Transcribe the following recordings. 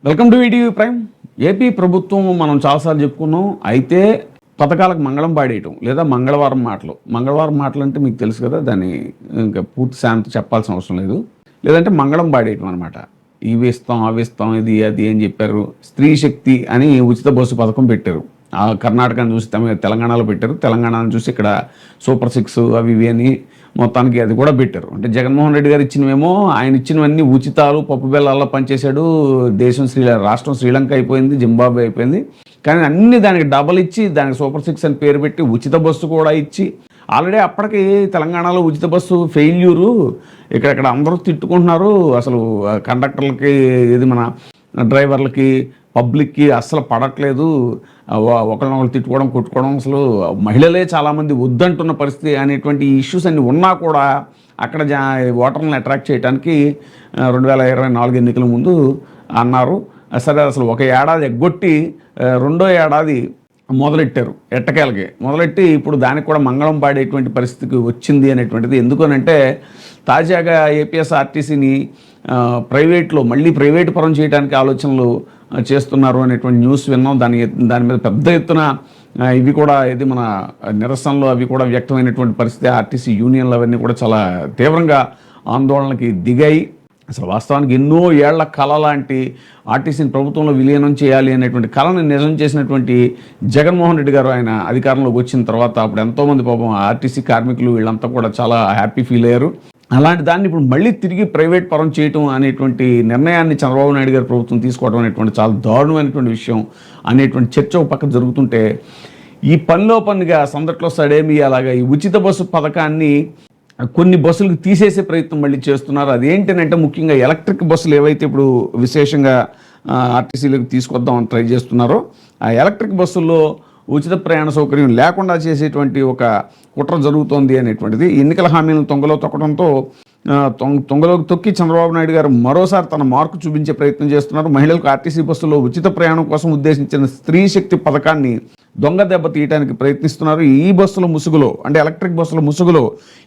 Welcome to ETV prime. AP ప్రభుత్వం మనం చాలాసార్లు చెప్పుకున్నాం. అయితే పథకాలకు మంగళం పాడేయటం లేదా మంగళవారం మాటలు అంటే మీకు తెలుసు కదా, దాన్ని ఇంకా పూర్తి శాంతి చెప్పాల్సిన అవసరం లేదు. లేదంటే మంగళం పాడేయటం అనమాట. ఇవి ఇస్తాం అవి ఇస్తాం ఇది అది అని చెప్పారు. స్త్రీ శక్తి అని ఉచిత బస్సు పథకం పెట్టారు. ఆ కర్ణాటకను చూసి తెలంగాణలో పెట్టారు. తెలంగాణను చూసి ఇక్కడ సూపర్ 6 అవి ఇవి అని మొత్తానికి అది కూడా పెట్టారు. అంటే జగన్మోహన్ రెడ్డి గారు ఇచ్చినవేమో, ఆయన ఇచ్చినవన్నీ ఉచితాలు పప్పు బెల్లాల్లో పనిచేశాడు. రాష్ట్రం శ్రీలంక అయిపోయింది, జింబాబ్వే అయిపోయింది. కానీ అన్ని దానికి డబల్ ఇచ్చి, దానికి సూపర్ 6 అని పేరు పెట్టి ఉచిత బస్సు కూడా ఇచ్చి, ఆల్రెడీ అప్పటికి తెలంగాణలో ఉచిత బస్సు ఫెయిల్యూరు, ఇక్కడెక్కడ అందరూ తిట్టుకుంటున్నారు. అసలు కండక్టర్లకి, ఇది మన డ్రైవర్లకి, పబ్లిక్కి అస్సలు పడట్లేదు. ఒకరినొకరు తిట్టుకోవడం, కొట్టుకోవడం, అసలు మహిళలే చాలామంది వద్దంటున్న పరిస్థితి అనేటువంటి ఇష్యూస్ అన్నీ ఉన్నా కూడా అక్కడ ఓటర్లను అట్రాక్ట్ చేయడానికి 2024 ఎన్నికల ముందు అన్నారు. సరే, అసలు ఒక ఏడాది ఎగ్గొట్టి రెండో ఏడాది మొదలెట్టారు. ఎట్టకేలకి మొదలెట్టి ఇప్పుడు దానికి కూడా మంగళం పాడేటువంటి పరిస్థితికి వచ్చింది అనేటువంటిది. ఎందుకనంటే తాజాగా ఏపీఎస్ఆర్టీసీని మళ్ళీ ప్రైవేటు పరం చేయడానికి ఆలోచనలు చేస్తున్నారు అనేటువంటి న్యూస్ విన్నాం. దాని మీద పెద్ద ఎత్తున ఇవి కూడా మన నిరసనలు అవి కూడా వ్యక్తమైనటువంటి పరిస్థితి. ఆర్టీసీ యూనియన్లు అవన్నీ కూడా చాలా తీవ్రంగా ఆందోళనకి దిగాయి. అసలు వాస్తవానికి ఎన్నో ఏళ్ల కళ లాంటి ఆర్టీసీని ప్రభుత్వంలో విలీనం చేయాలి అనేటువంటి కళను నిజం చేసినటువంటి జగన్మోహన్ రెడ్డి గారు ఆయన అధికారంలోకి వచ్చిన తర్వాత అప్పుడు ఎంతోమంది పాపం ఆర్టీసీ కార్మికులు వీళ్ళంతా కూడా చాలా హ్యాపీ ఫీల్ అయ్యారు. అలాంటి దాన్ని ఇప్పుడు మళ్ళీ తిరిగి ప్రైవేట్ పరం చేయటం అనేటువంటి నిర్ణయాన్ని చంద్రబాబు నాయుడు గారి ప్రభుత్వం తీసుకోవడం అనేటువంటి చాలా దారుణమైనటువంటి విషయం అనేటువంటి చర్చ ఒక పక్క జరుగుతుంటే, ఈ పనిలో పనిగా సందట్లో సడేమి అలాగా ఈ ఉచిత బస్సు పథకాన్ని కొన్ని బస్సులకు తీసేసే ప్రయత్నం మళ్ళీ చేస్తున్నారు. అదేంటంటే ముఖ్యంగా ఎలక్ట్రిక్ బస్సులు ఏవైతే ఇప్పుడు విశేషంగా ఆర్టీసీలకు తీసుకొద్దామని ట్రై చేస్తున్నారో, ఆ ఎలక్ట్రిక్ బస్సుల్లో ఉచిత ప్రయాణ సౌకర్యం లేకుండా చేసేటువంటి ఒక కుట్ర జరుగుతోంది అనేటువంటిది. ఎన్నికల హామీలను తొంగలో తొక్కడంతో తొంగలోకి తొక్కి చంద్రబాబు నాయుడు గారు మరోసారి తన మార్కు చూపించే ప్రయత్నం చేస్తున్నారు. మహిళలకు ఆర్టీసీ బస్సులో ఉచిత ప్రయాణం కోసం ఉద్దేశించిన స్త్రీ శక్తి పథకాన్ని దొంగ దెబ్బ తీయడానికి ప్రయత్నిస్తున్నారు. ఈ బస్సుల ముసుగులో, అంటే ఎలక్ట్రిక్ బస్సుల ముసుగులో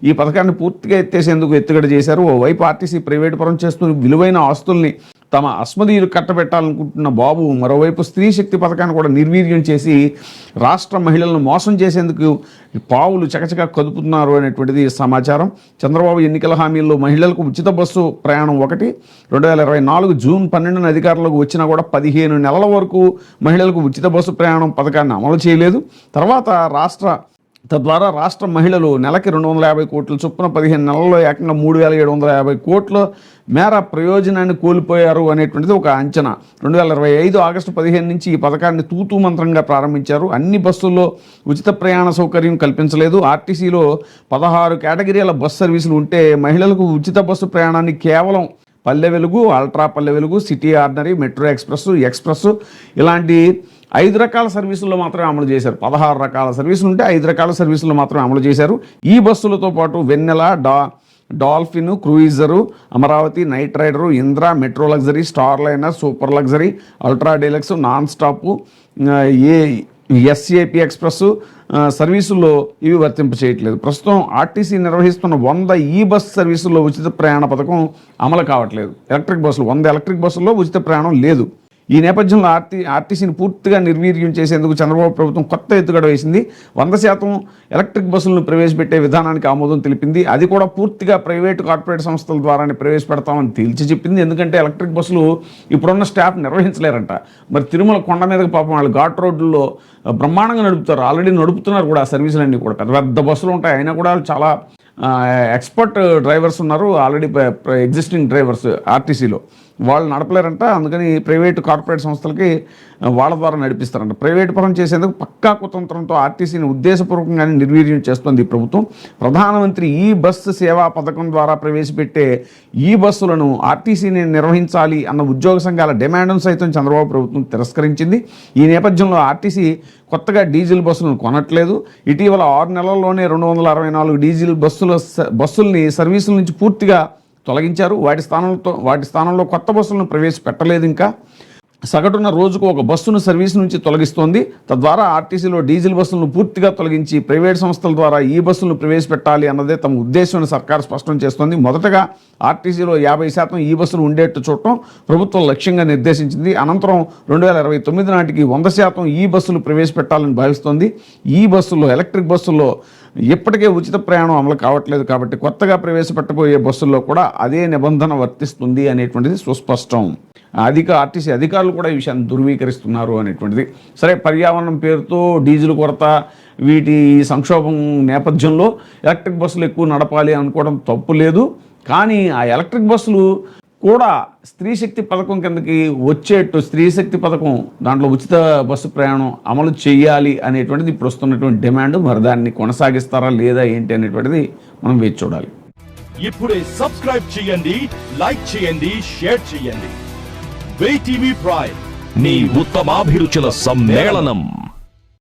ఈ పథకాన్ని పూర్తిగా ఎత్తేసేందుకు ఎత్తుగడ చేశారు. ఓవైపు ఆర్టీసీ ప్రైవేటు పరం చేస్తూ విలువైన ఆస్తుల్ని తమ అస్మదీయులు కట్టబెట్టాలనుకుంటున్న బాబు మరోవైపు స్త్రీ శక్తి పథకాన్ని కూడా నిర్వీర్యం చేసి రాష్ట్ర మహిళలను మోసం చేసేందుకు పావులు చకచక కదుపుతున్నారు అనేటువంటిది సమాచారం. చంద్రబాబు ఎన్నికల హామీల్లో మహిళలకు ఉచిత బస్సు ప్రయాణం 2024 జూన్ 12న అధికారంలోకి వచ్చినా కూడా 15 నెలల వరకు మహిళలకు ఉచిత బస్సు ప్రయాణం పథకాన్ని అమలు చేయలేదు. తద్వారా రాష్ట్ర మహిళలు నెలకి 250 కోట్ల చొప్పున 15 నెలల్లో ఏకంగా 3750 కోట్ల మేర ప్రయోజనాన్ని కోల్పోయారు అనేటువంటిది ఒక అంచనా. 2025 ఆగస్టు 15 నుంచి ఈ పథకాన్ని తూతూ మంత్రంగా ప్రారంభించారు. అన్ని బస్సుల్లో ఉచిత ప్రయాణ సౌకర్యం కల్పించలేదు. ఆర్టీసీలో 16 కేటగిరీల బస్సు సర్వీసులు ఉంటే మహిళలకు ఉచిత బస్సు ప్రయాణాన్ని కేవలం Palle Velugu, ultra Palle Velugu, city ordinary, metro express ఇలాంటి 5 రకాల సర్వీసుల్లో మాత్రమే అమలు చేశారు. 16 రకాల సర్వీసులు ఉంటే 5 రకాల సర్వీసుల్లో మాత్రమే అమలు చేశారు. ఈ బస్సులతో పాటు Vennela, dolphin, cruiser, Amaravati, night rider, Indra, metro luxury, star liner, super luxury, ultra deluxe, non stop, SAP express సర్వీసుల్లో ఇవి వర్తింప చేయట్లేదు. ప్రస్తుతం ఆర్టీసీ నిర్వహిస్తున్న 100 ఈ బస్ సర్వీసుల్లో ఉచిత ప్రయాణ పథకం అమలు కావట్లేదు. 100 ఎలక్ట్రిక్ బస్సుల్లో ఉచిత ప్రయాణం లేదు. ఈ నేపథ్యంలో ఆర్టీసీని పూర్తిగా నిర్వీర్యం చేసేందుకు చంద్రబాబు ప్రభుత్వం కొత్త ఎత్తుగడ వేసింది. 100% ఎలక్ట్రిక్ బస్సులను ప్రవేశపెట్టే విధానానికి ఆమోదం తెలిపింది. అది కూడా పూర్తిగా కార్పొరేట్ సంస్థల ద్వారానే ప్రవేశపెడతామని తేల్చి చెప్పింది. ఎందుకంటే ఎలక్ట్రిక్ బస్సులు ఇప్పుడున్న స్టాఫ్ నిర్వహించలేరంట. మరి తిరుమల కొండ మీదకి పాపం వాళ్ళు ఘాట్ రోడ్లలో బ్రహ్మాండంగా నడుపుతారు. ఆల్రెడీ నడుపుతున్నారు కూడా. సర్వీసులన్నీ కూడా పెద్ద బస్సులు ఉంటాయి. అయినా కూడా చాలా ఎక్స్పర్ట్ డ్రైవర్స్ ఉన్నారు. ఆల్రెడీ ఎగ్జిస్టింగ్ డ్రైవర్స్ ఆర్టీసీలో వాళ్ళు నడపలేరంట. అందుకని కార్పొరేట్ సంస్థలకి వాళ్ళ ద్వారా నడిపిస్తారంట. ప్రైవేటు పరం చేసేందుకు పక్కా కుతంత్రంతో ఆర్టీసీని ఉద్దేశపూర్వకంగానే నిర్వీర్యం చేస్తోంది ఈ ప్రభుత్వం. ప్రధానమంత్రి ఈ బస్సు సేవా పథకం ద్వారా ప్రవేశపెట్టే ఈ బస్సులను ఆర్టీసీని నిర్వహించాలి అన్న ఉద్యోగ సంఘాల డిమాండ్ను సైతం చంద్రబాబు ప్రభుత్వం తిరస్కరించింది. ఈ నేపథ్యంలో ఆర్టీసీ కొత్తగా డీజిల్ బస్సులను కొనట్లేదు. ఇటీవల 6 నెలల్లోనే 264 డీజిల్ బస్సుల్ని సర్వీసుల నుంచి పూర్తిగా తొలగించారు. వాటి స్థానంలో కొత్త బస్సులను ప్రవేశపెట్టలేదు. ఇంకా సగటున రోజుకు ఒక బస్సును సర్వీస్ నుంచి తొలగిస్తోంది. తద్వారా ఆర్టీసీలో డీజిల్ బస్సులను పూర్తిగా తొలగించి ప్రైవేట్ సంస్థల ద్వారా ఈ బస్సులను ప్రవేశపెట్టాలి అన్నదే తమ ఉద్దేశం అని సర్కారు స్పష్టం చేస్తోంది. మొదటగా ఆర్టీసీలో 50% ఈ బస్సులు ఉండేట్టు చూడటం ప్రభుత్వం లక్ష్యంగా నిర్దేశించింది. అనంతరం 2029 నాటికి 100% ఈ బస్సులు ప్రవేశపెట్టాలని భావిస్తోంది. ఈ బస్సుల్లో, ఎలక్ట్రిక్ బస్సుల్లో ఇప్పటికే ఉచిత ప్రయాణం అమలు కావట్లేదు కాబట్టి కొత్తగా ప్రవేశపెట్టబోయే బస్సుల్లో కూడా అదే నిబంధన వర్తిస్తుంది అనేటువంటిది సుస్పష్టం. ఆర్టీసీ అధికారులు కూడా ఈ విషయాన్ని ధృవీకరిస్తున్నారు అనేటువంటిది. సరే, పర్యావరణం పేరుతో డీజిల్ కొరత, వీటి సంక్షోభం నేపథ్యంలో ఎలక్ట్రిక్ బస్సులు ఎక్కువ నడపాలి అనుకోవడం తప్పు లేదు. కానీ ఆ ఎలక్ట్రిక్ బస్సులు కూడా స్త్రీ శక్తి పథకం కిందకి వచ్చేట్టు, స్త్రీ శక్తి పథకం దాంట్లో ఉచిత బస్సు ప్రయాణం అమలు చేయాలి అనేటువంటిది ఇప్పుడు వస్తున్నటువంటి డిమాండ్. మరి దాన్ని కొనసాగిస్తారా లేదా ఏంటి అనేటువంటిది మనం వేచి చూడాలి. ఇప్పుడే సబ్స్క్రైబ్ చేయండి, లైక్ చేయండి, షేర్ చేయండి. WEITV ప్రైమ్, నీ ఉత్తమాభిరుచుల సమ్మేళనం.